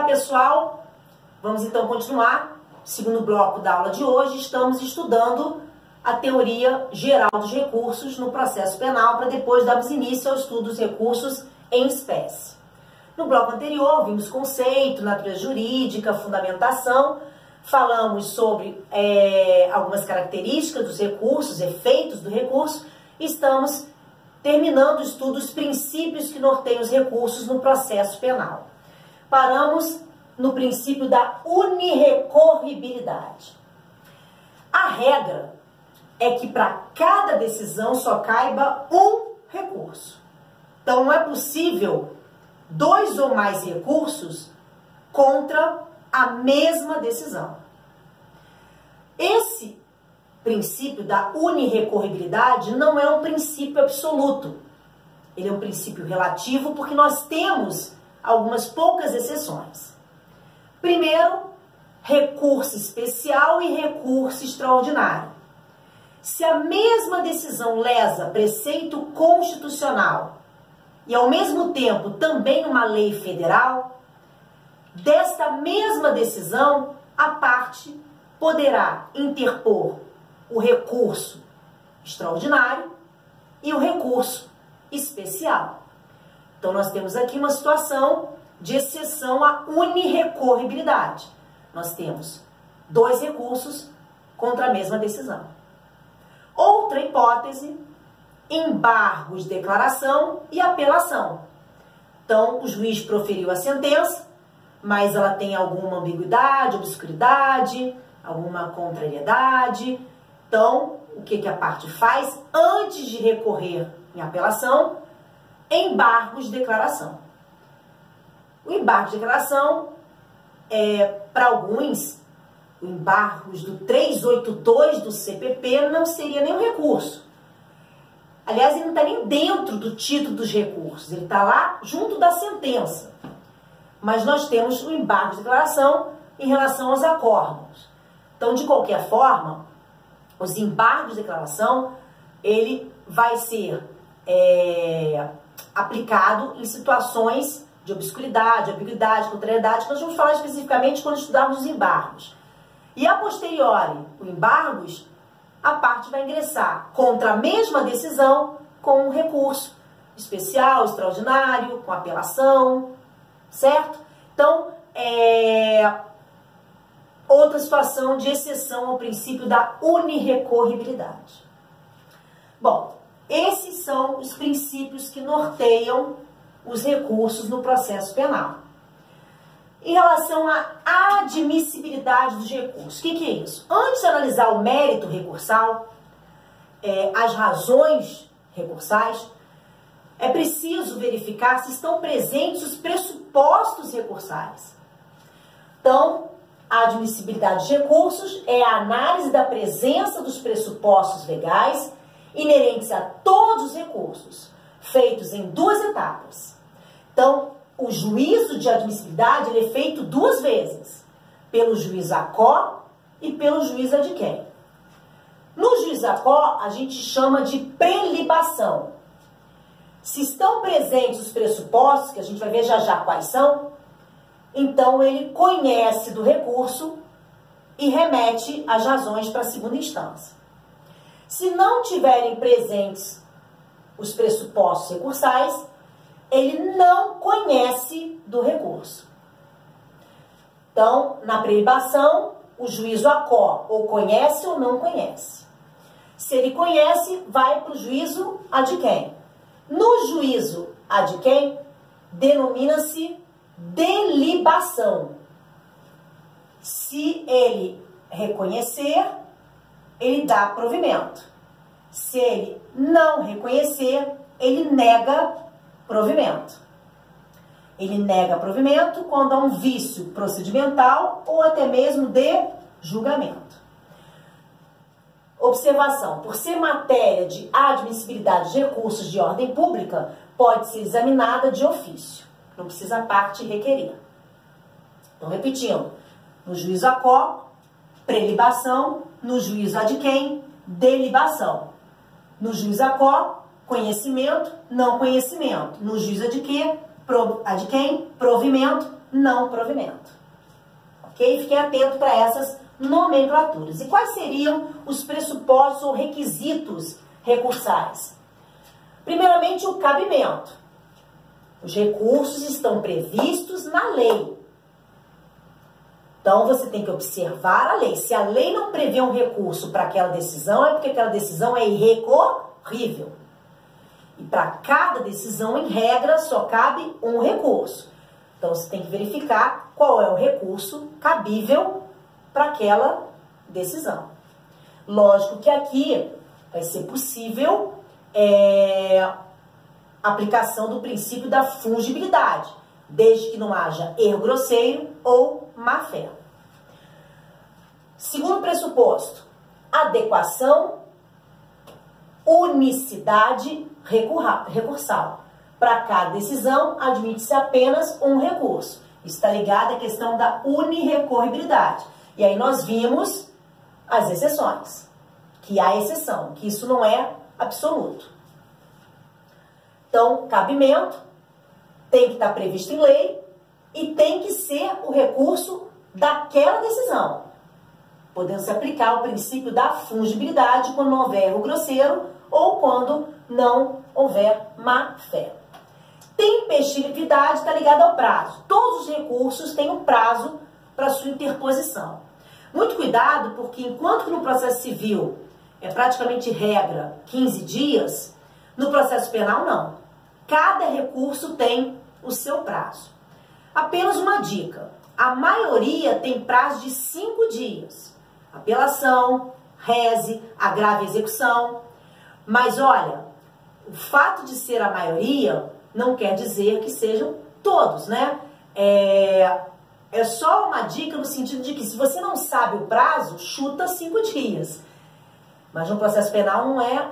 pessoal, vamos então continuar. Segundo bloco da aula de hoje, estamos estudando a teoria geral dos recursos no processo penal, para depois darmos início ao estudo dos recursos em espécie. No bloco anterior, vimos conceito, natureza jurídica, fundamentação, falamos sobre algumas características dos recursos, efeitos do recurso, e estamos terminando o estudo dos princípios que norteiam os recursos no processo penal. Paramos no princípio da unirrecorribilidade. A regra é que para cada decisão só caiba um recurso. Então não é possível 2 ou mais recursos contra a mesma decisão. Esse princípio da unirrecorribilidade não é um princípio absoluto. Ele é um princípio relativo porque nós temos algumas poucas exceções. Primeiro, recurso especial e recurso extraordinário. Se a mesma decisão lesa preceito constitucional e ao mesmo tempo também uma lei federal, desta mesma decisão a parte poderá interpor o recurso extraordinário e o recurso especial. Então nós temos aqui uma situação de exceção à unirrecorribilidade. Nós temos 2 recursos contra a mesma decisão. Outra hipótese, embargos de declaração e apelação. Então, o juiz proferiu a sentença, mas ela tem alguma ambiguidade, obscuridade, alguma contrariedade. Então, o que a parte faz? Antes de recorrer em apelação, embargos de declaração. O embargo de declaração para alguns, o embargos do 382 do CPP não seria nenhum recurso. Aliás, ele não está nem dentro do título dos recursos, ele está lá junto da sentença. Mas nós temos o embargo de declaração em relação aos acórdãos. Então, de qualquer forma, os embargos de declaração, ele vai ser aplicado em situações de obscuridade, ambiguidade, contrariedade, que nós vamos falar especificamente quando estudarmos os embargos. E a posteriori, o embargos, a parte vai ingressar contra a mesma decisão com um recurso especial, extraordinário, com apelação, certo? Então, outra situação de exceção ao princípio da unirrecorribilidade. Bom, esses são os princípios que norteiam os recursos no processo penal. Em relação à admissibilidade dos recursos, o que é isso? Antes de analisar o mérito recursal, as razões recursais, é preciso verificar se estão presentes os pressupostos recursais. Então, a admissibilidade de recursos é a análise da presença dos pressupostos legais inerentes a todos os recursos, feitos em 2 etapas. Então, o juízo de admissibilidade ele é feito 2 vezes, pelo juiz ACO e pelo juiz adquém. No juiz ACO, a gente chama de prelibação. Se estão presentes os pressupostos, que a gente vai ver já já quais são, então ele conhece do recurso e remete as razões para a segunda instância. Se não tiverem presentes os pressupostos recursais, ele não conhece do recurso. Então, na prelibação, o juízo ACO ou conhece ou não conhece. Se ele conhece, vai para o juízo adquém. No juízo adquém, denomina-se delibação. Se ele reconhecer, ele dá provimento. Se ele não reconhecer, ele nega provimento. Ele nega provimento quando há um vício procedimental ou até mesmo de julgamento. Observação: por ser matéria de admissibilidade de recursos de ordem pública, pode ser examinada de ofício. Não precisa a parte requerer. Então, repetindo, no juízo ACO, prelibação, no juízo adquém, delibação. No juízo ACO, conhecimento, não conhecimento. No juízo adquém, provimento, não provimento. Ok? Fiquem atentos para essas nomenclaturas. E quais seriam os pressupostos ou requisitos recursais? Primeiramente, o cabimento. Os recursos estão previstos na lei. Então, você tem que observar a lei. Se a lei não prevê um recurso para aquela decisão, é porque aquela decisão é irrecorrível. E para cada decisão, em regra, só cabe um recurso. Então, você tem que verificar qual é o recurso cabível para aquela decisão. Lógico que aqui vai ser possível a aplicação do princípio da fungibilidade, desde que não haja erro grosseiro ou má-fé. Segundo pressuposto, adequação, unicidade recursal. Para cada decisão, admite-se apenas um recurso. Isso está ligado à questão da unirrecorribilidade. E aí nós vimos as exceções, que há exceção, que isso não é absoluto. Então, cabimento tem que estar previsto em lei e tem que ser o recurso daquela decisão, podendo se aplicar o princípio da fungibilidade quando não houver erro grosseiro ou quando não houver má-fé. Tempestividade está ligada ao prazo. Todos os recursos têm um prazo para sua interposição. Muito cuidado, porque enquanto que no processo civil é praticamente regra 15 dias, no processo penal não. Cada recurso tem o seu prazo. Apenas uma dica: a maioria tem prazo de 5 dias. Apelação, rese, agravo e execução. Mas olha, o fato de ser a maioria não quer dizer que sejam todos, né? É só uma dica no sentido de que se você não sabe o prazo, chuta 5 dias. Mas no processo penal não é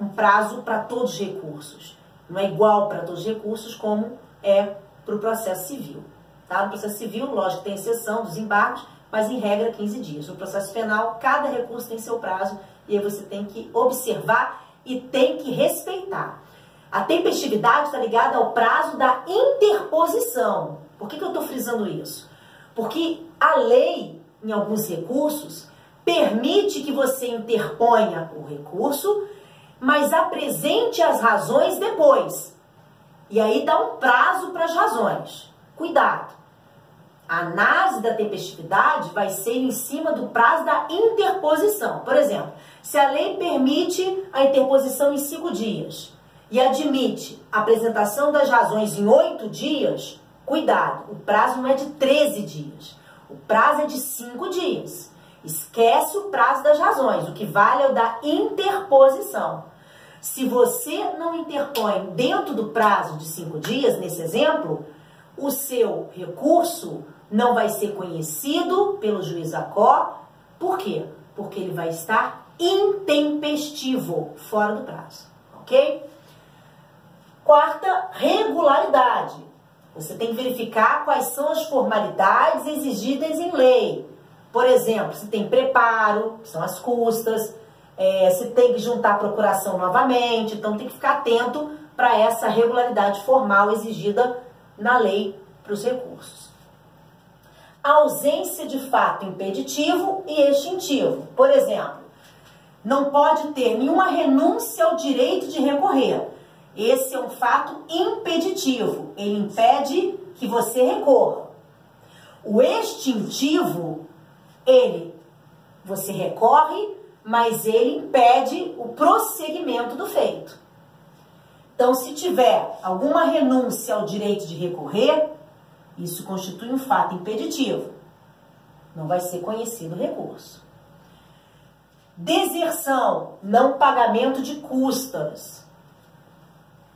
um prazo para todos os recursos. Não é igual para todos os recursos como é para o processo civil. Tá? No processo civil, lógico, tem exceção dos embargos, mas em regra 15 dias. No processo penal, cada recurso tem seu prazo e aí você tem que observar e tem que respeitar. A tempestividade está ligada ao prazo da interposição. Por que eu estou frisando isso? Porque a lei, em alguns recursos, permite que você interponha o recurso, mas apresente as razões depois. E aí dá um prazo para as razões. Cuidado! A análise da tempestividade vai ser em cima do prazo da interposição. Por exemplo, se a lei permite a interposição em 5 dias e admite a apresentação das razões em 8 dias, cuidado, o prazo não é de 13 dias. O prazo é de 5 dias. Esquece o prazo das razões, o que vale é o da interposição. Se você não interpõe dentro do prazo de 5 dias, nesse exemplo, o seu recurso não vai ser conhecido pelo juiz ACO. Por quê? Porque ele vai estar intempestivo, fora do prazo, ok? Quarta, regularidade. Você tem que verificar quais são as formalidades exigidas em lei. Por exemplo, se tem preparo, que são as custas, se tem que juntar a procuração novamente, então tem que ficar atento para essa regularidade formal exigida na lei para os recursos. A ausência de fato impeditivo e extintivo. Por exemplo, não pode ter nenhuma renúncia ao direito de recorrer. Esse é um fato impeditivo, ele impede que você recorra. O extintivo, você recorre, mas ele impede o prosseguimento do feito. Então, se tiver alguma renúncia ao direito de recorrer, isso constitui um fato impeditivo. Não vai ser conhecido o recurso. Deserção, não pagamento de custas.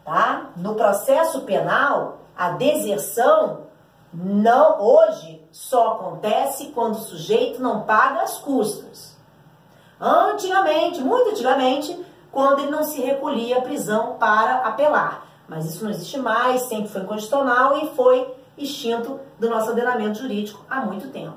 Tá? No processo penal, a deserção hoje só acontece quando o sujeito não paga as custas. Antigamente, muito antigamente, quando ele não se recolhia à prisão para apelar. Mas isso não existe mais, sempre foi inconstitucional e foi extinto do nosso ordenamento jurídico há muito tempo.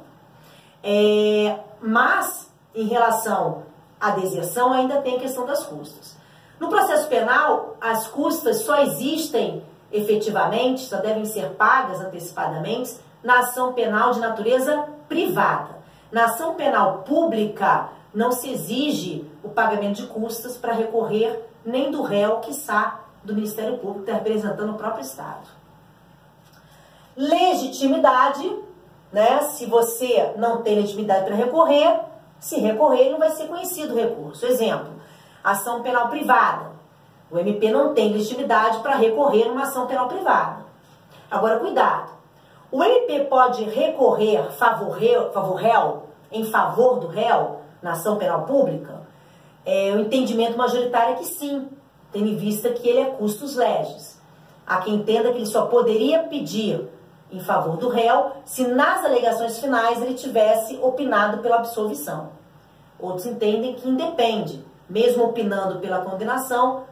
Mas, em relação à deserção, ainda tem a questão das custas. No processo penal, as custas só existem efetivamente, só devem ser pagas antecipadamente na ação penal de natureza privada. Na ação penal pública, não se exige o pagamento de custas para recorrer nem do réu, quiçá do Ministério Público, que está representando o próprio Estado. Legitimidade, né? Se você não tem legitimidade para recorrer, se recorrer, não vai ser conhecido o recurso. Exemplo, ação penal privada. O MP não tem legitimidade para recorrer numa ação penal privada. Agora, cuidado. O MP pode recorrer em favor do réu na ação penal pública? O entendimento majoritário é que sim, tendo em vista que ele é custos legis. Há quem entenda que ele só poderia pedir em favor do réu se nas alegações finais ele tivesse opinado pela absolvição. Outros entendem que independe, mesmo opinando pela condenação,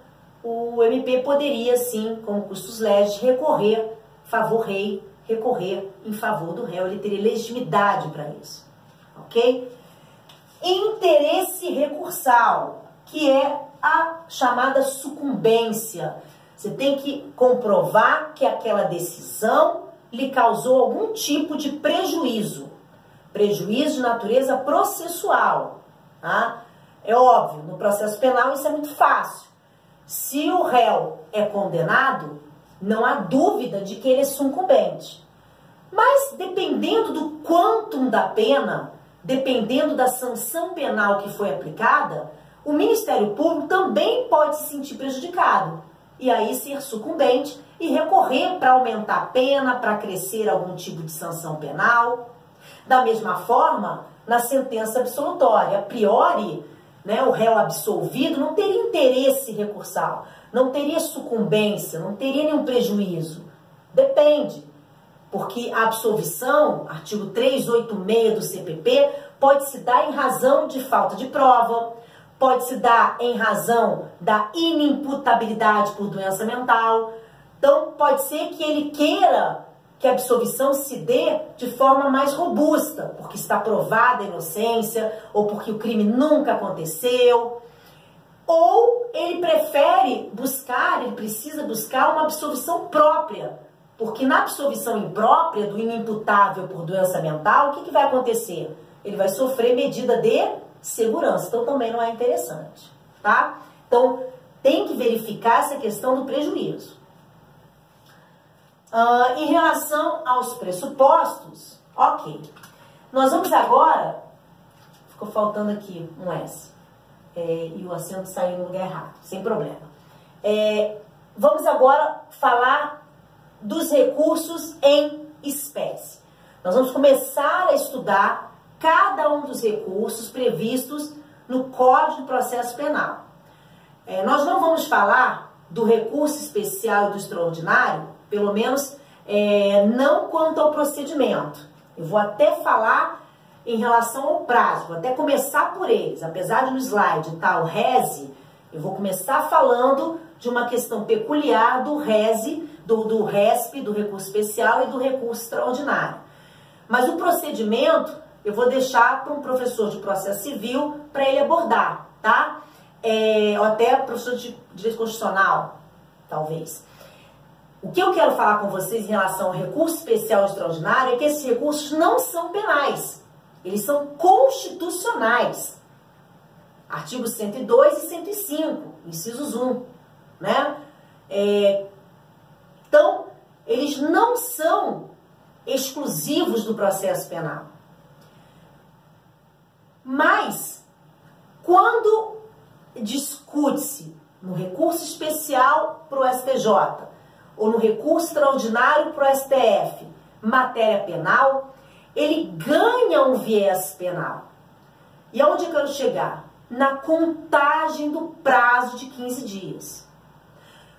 o MP poderia sim, com custos legis, recorrer favor rei, recorrer em favor do réu, ele teria legitimidade para isso, ok? Interesse recursal, que é a chamada sucumbência. Você tem que comprovar que aquela decisão lhe causou algum tipo de prejuízo de natureza processual, tá? É óbvio, no processo penal isso é muito fácil. Se o réu é condenado, não há dúvida de que ele é sucumbente. Mas dependendo do quantum da pena, dependendo da sanção penal que foi aplicada, o Ministério Público também pode se sentir prejudicado. E aí ser sucumbente e recorrer para aumentar a pena, para crescer algum tipo de sanção penal. Da mesma forma, na sentença absolutória, a priori, né, o réu absolvido não teria interesse recursal, não teria sucumbência, não teria nenhum prejuízo. Depende, porque a absolvição, artigo 386 do CPP, pode se dar em razão de falta de prova, pode se dar em razão da inimputabilidade por doença mental. Então, pode ser que ele queira que a absolvição se dê de forma mais robusta, porque está provada a inocência, ou porque o crime nunca aconteceu. Ou ele prefere buscar, ele precisa buscar uma absolvição própria, porque na absolvição imprópria do inimputável por doença mental, o que vai acontecer? Ele vai sofrer medida de segurança, então também não é interessante, tá? Então, tem que verificar essa questão do prejuízo. Em relação aos pressupostos, ok. Nós vamos agora, ficou faltando aqui um S, e o acento saiu no lugar errado, sem problema. Vamos agora falar dos recursos em espécie. Nós vamos começar a estudar cada um dos recursos previstos no Código de Processo Penal. Nós não vamos falar do recurso especial e do extraordinário, pelo menos não quanto ao procedimento. Eu vou até falar em relação ao prazo, vou até começar por eles. Apesar de no slide estar o RESE, eu vou começar falando de uma questão peculiar do RESE, do RESP, do recurso especial e do recurso extraordinário. Mas o procedimento eu vou deixar para um professor de processo civil para ele abordar, tá? Ou até professor de direito constitucional, talvez. O que eu quero falar com vocês em relação ao recurso especial e extraordinário é que esses recursos não são penais, eles são constitucionais. Artigos 102 e 105, incisos 1, né? Então, eles não são exclusivos do processo penal. Mas, quando discute-se no recurso especial para o STJ ou no recurso extraordinário para o STF, matéria penal, ele ganha um viés penal. E aonde eu quero chegar? Na contagem do prazo de 15 dias.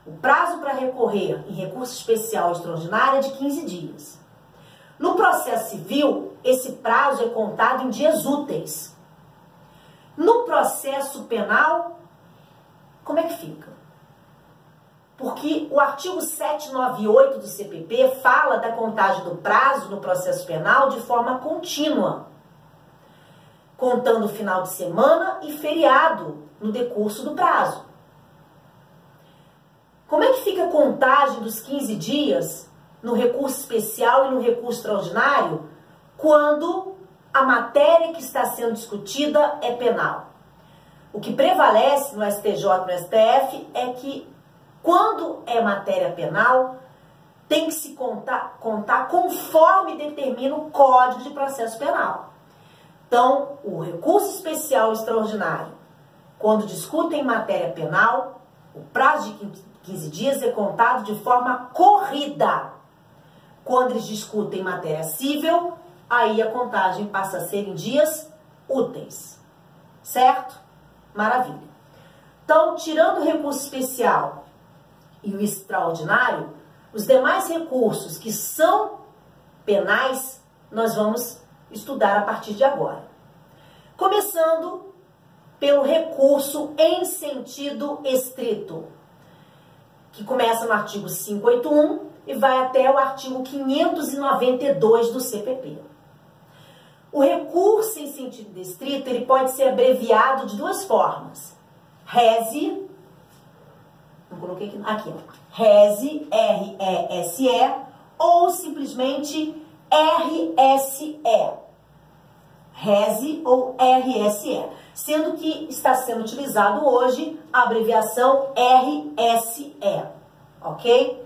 O prazo para recorrer em recurso especial e extraordinário é de 15 dias. No processo civil, esse prazo é contado em dias úteis. No processo penal, como é que fica? Porque o artigo 798 do CPP fala da contagem do prazo no processo penal de forma contínua, contando final de semana e feriado no decurso do prazo. Como é que fica contagem dos 15 dias no recurso especial e no recurso extraordinário quando a matéria que está sendo discutida é penal. O que prevalece no STJ e no STF é que quando é matéria penal, tem que se contar conforme determina o Código de Processo Penal. Então, o recurso especial e extraordinário, quando discutem matéria penal, o prazo de 15 dias é contado de forma corrida. Quando eles discutem matéria civil, aí a contagem passa a ser em dias úteis. Certo? Maravilha. Então, tirando o recurso especial e o extraordinário, os demais recursos que são penais, nós vamos estudar a partir de agora. Começando pelo recurso em sentido estrito, que começa no artigo 581 e vai até o artigo 592 do CPP. O recurso em sentido estrito, ele pode ser abreviado de duas formas. RESE, não coloquei aqui, ó. RESE, R-E-S-E, ou simplesmente RSE. RESE ou RSE, sendo que está sendo utilizado hoje a abreviação RSE, ok?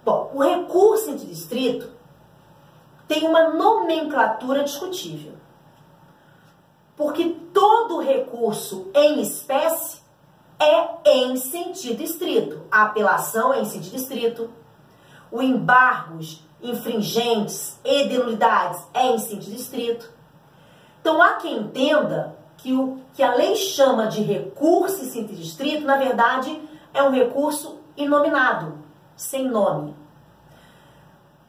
Bom, o recurso em distrito tem uma nomenclatura discutível, porque todo recurso em espécie é em sentido estrito. A apelação é em sentido estrito, o embargos infringentes e de nulidades é em sentido estrito. Então, há quem entenda que o que a lei chama de recurso em sentido estrito, na verdade, é um recurso inominado, sem nome.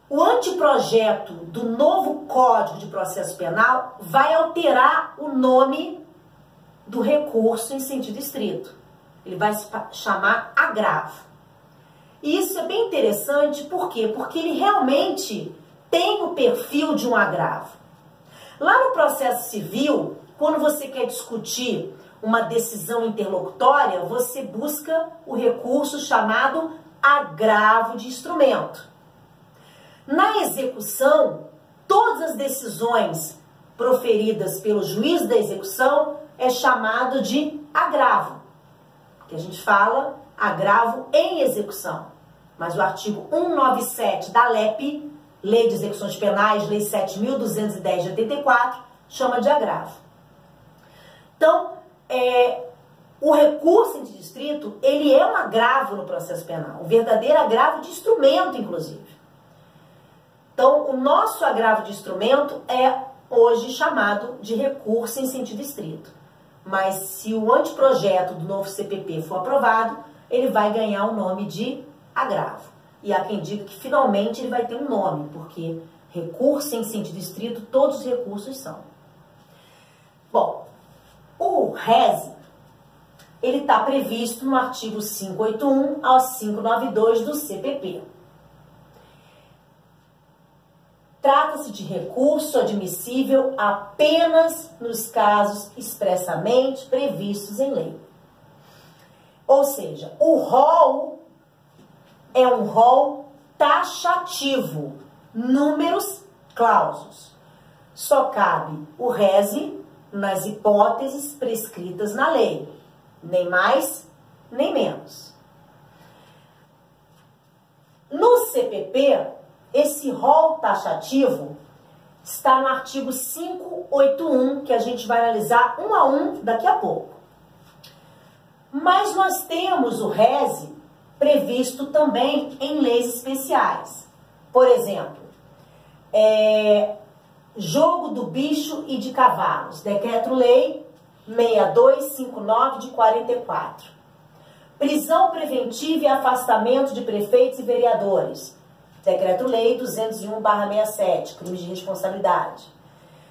O anteprojeto do novo Código de Processo Penal vai alterar o nome do recurso em sentido estrito. Ele vai se chamar agravo. E isso é bem interessante, por quê? Porque ele realmente tem o perfil de um agravo. Lá no processo civil, quando você quer discutir uma decisão interlocutória, você busca o recurso chamado agravo de instrumento. Na execução, todas as decisões proferidas pelo juiz da execução é chamado de agravo, que a gente fala agravo em execução. Mas o artigo 197 da LEP, Lei de Execuções Penais, Lei 7.210 de 84, chama de agravo. Então, o recurso em distrito, ele é um agravo no processo penal, um verdadeiro agravo de instrumento, inclusive. Então, o nosso agravo de instrumento é hoje chamado de recurso em sentido estrito. Mas se o anteprojeto do novo CPP for aprovado, ele vai ganhar o nome de agravo. E há quem diga que finalmente ele vai ter um nome, porque recurso em sentido estrito, todos os recursos são. Bom, o RESE, ele está previsto no artigo 581 ao 592 do CPP. Trata-se de recurso admissível apenas nos casos expressamente previstos em lei. Ou seja, o rol é um rol taxativo, números clausos. Só cabe o RESE nas hipóteses prescritas na lei, nem mais, nem menos. No CPP, esse rol taxativo está no artigo 581, que a gente vai analisar um a um daqui a pouco. Mas nós temos o RESE previsto também em leis especiais. Por exemplo, jogo do bicho e de cavalos, Decreto-Lei 6259 de 44. Prisão preventiva e afastamento de prefeitos e vereadores, Decreto-Lei 201/67, crimes de responsabilidade.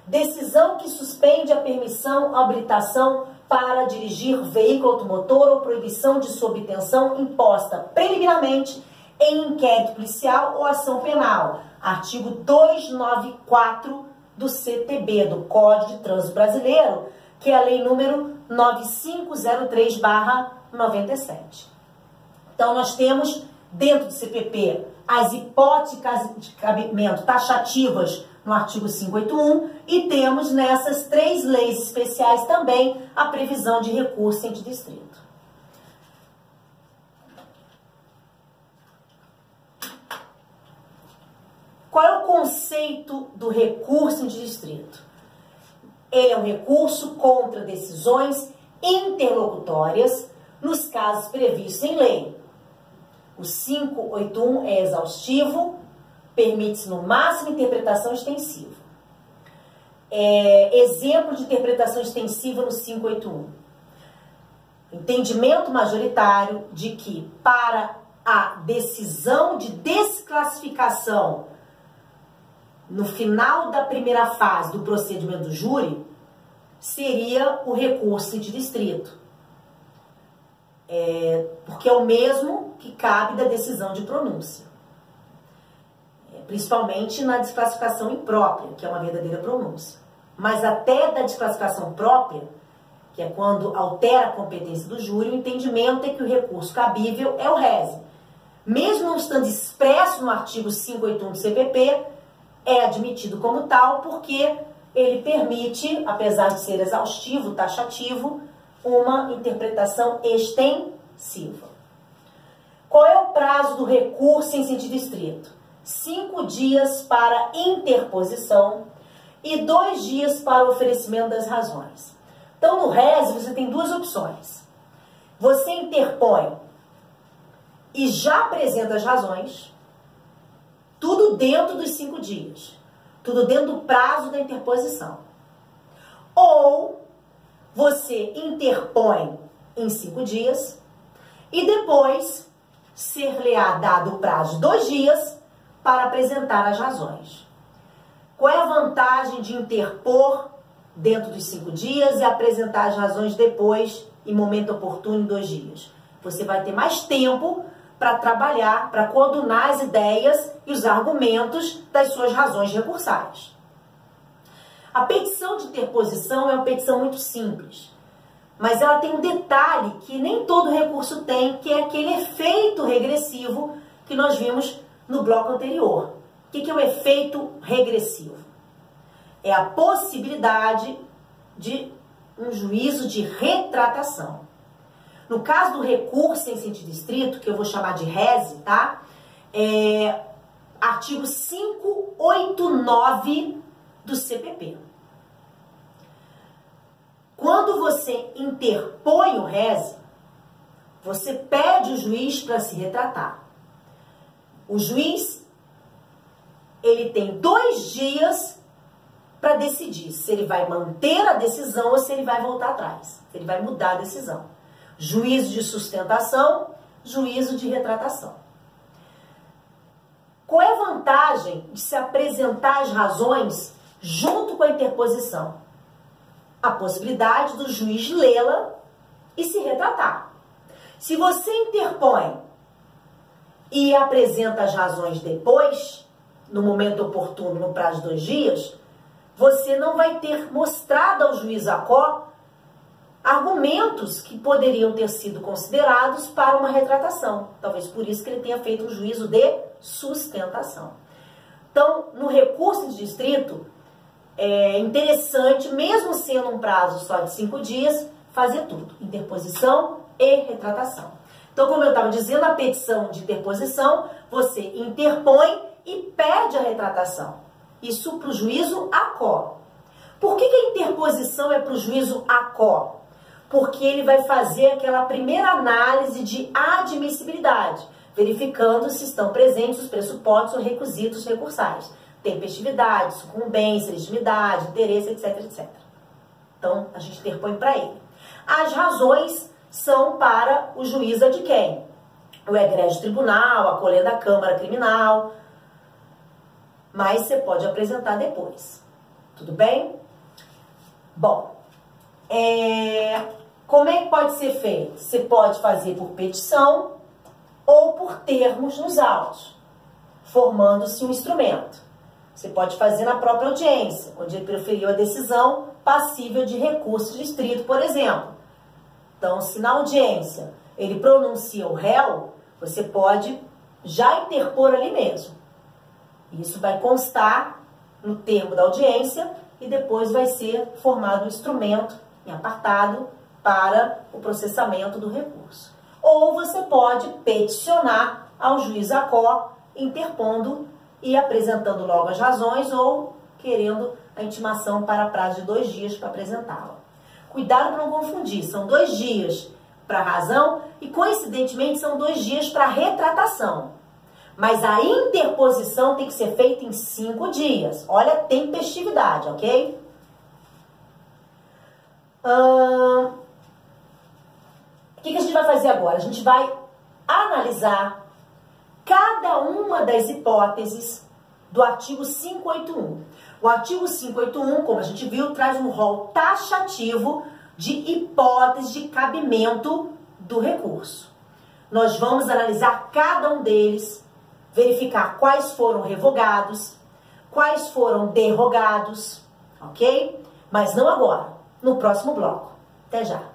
Decisão que suspende a permissão ou habilitação para dirigir veículo automotor ou proibição de sua obtenção imposta preliminarmente em inquérito policial ou ação penal. Artigo 294 do CTB, do Código de Trânsito Brasileiro, que é a lei número 9503/97. Então, nós temos dentro do CPP as hipóteses de cabimento taxativas no artigo 581 e temos nessas 3 leis especiais também a previsão de recurso ente distrito. Qual é o conceito do recurso ente distrito? Ele é um recurso contra decisões interlocutórias nos casos previstos em lei. O 581 é exaustivo, permite-se no máximo interpretação extensiva. Exemplo de interpretação extensiva no 581. Entendimento majoritário de que para a decisão de desclassificação no final da primeira fase do procedimento do júri, seria o recurso ente distrito. Porque é o mesmo que cabe da decisão de pronúncia. Principalmente na desclassificação imprópria, que é uma verdadeira pronúncia. Mas até da desclassificação própria, que é quando altera a competência do júri, o entendimento é que o recurso cabível é o rese. Mesmo não estando expresso no artigo 581 do CPP, é admitido como tal porque ele permite, apesar de ser exaustivo, taxativo, uma interpretação extensiva. Qual é o prazo do recurso em sentido estrito? 5 dias para interposição e 2 dias para oferecimento das razões. Então, no rese, você tem 2 opções. Você interpõe e já apresenta as razões, tudo dentro dos 5 dias, tudo dentro do prazo da interposição. Ou você interpõe em 5 dias e depois ser-lhe-á dado o prazo de 2 dias para apresentar as razões. Qual é a vantagem de interpor dentro dos 5 dias e apresentar as razões depois, em momento oportuno, em 2 dias? Você vai ter mais tempo para trabalhar, para coordenar as ideias e os argumentos das suas razões recursais. A petição de interposição é uma petição muito simples, mas ela tem um detalhe que nem todo recurso tem, que é aquele efeito regressivo que nós vimos no bloco anterior. O que é o efeito regressivo? É a possibilidade de um juízo de retratação. No caso do recurso em sentido estrito, que eu vou chamar de rese, tá? Artigo 589 do CPP. Quando você interpõe o rese, você pede o juiz para se retratar. O juiz, ele tem 2 dias para decidir se ele vai manter a decisão ou se ele vai voltar atrás, se ele vai mudar a decisão. Juízo de sustentação, juízo de retratação. Qual é a vantagem de se apresentar as razões junto com a interposição? A possibilidade do juiz lê-la e se retratar. Se você interpõe e apresenta as razões depois, no momento oportuno, no prazo de 2 dias, você não vai ter mostrado ao juiz ACO argumentos que poderiam ter sido considerados para uma retratação. Talvez por isso que ele tenha feito um juízo de sustentação. Então, no recurso de distrito, é interessante, mesmo sendo um prazo só de 5 dias, fazer tudo. Interposição e retratação. Então, como eu estava dizendo, a petição de interposição, você interpõe e pede a retratação. Isso para o juízo ACO. Por que a interposição é para o juízo ACO? Porque ele vai fazer aquela primeira análise de admissibilidade, verificando se estão presentes os pressupostos ou requisitos recursais. Tempestividade, sucumbência, legitimidade, interesse, etc, etc. Então, a gente interpõe para ele. As razões são para o juiz de quem? O egrégio tribunal, acolhendo a Câmara Criminal, mas você pode apresentar depois. Tudo bem? Bom, como é que pode ser feito? Você pode fazer por petição ou por termos nos autos, formando-se um instrumento. Você pode fazer na própria audiência, onde ele proferiu a decisão passível de recurso de distrito, por exemplo. Então, se na audiência ele pronuncia o réu, você pode já interpor ali mesmo. Isso vai constar no termo da audiência e depois vai ser formado um instrumento em apartado para o processamento do recurso. Ou você pode peticionar ao juiz ACO, interpondo e apresentando logo as razões ou querendo a intimação para prazo de 2 dias para apresentá-la. Cuidado para não confundir, são 2 dias para a razão e, coincidentemente, são 2 dias para a retratação. Mas a interposição tem que ser feita em 5 dias. Olha a tempestividade, ok? O que a gente vai fazer agora? A gente vai analisar cada uma das hipóteses do artigo 581. O artigo 581, como a gente viu, traz um rol taxativo de hipóteses de cabimento do recurso. Nós vamos analisar cada um deles, verificar quais foram revogados, quais foram derrogados, ok? Mas não agora, no próximo bloco. Até já!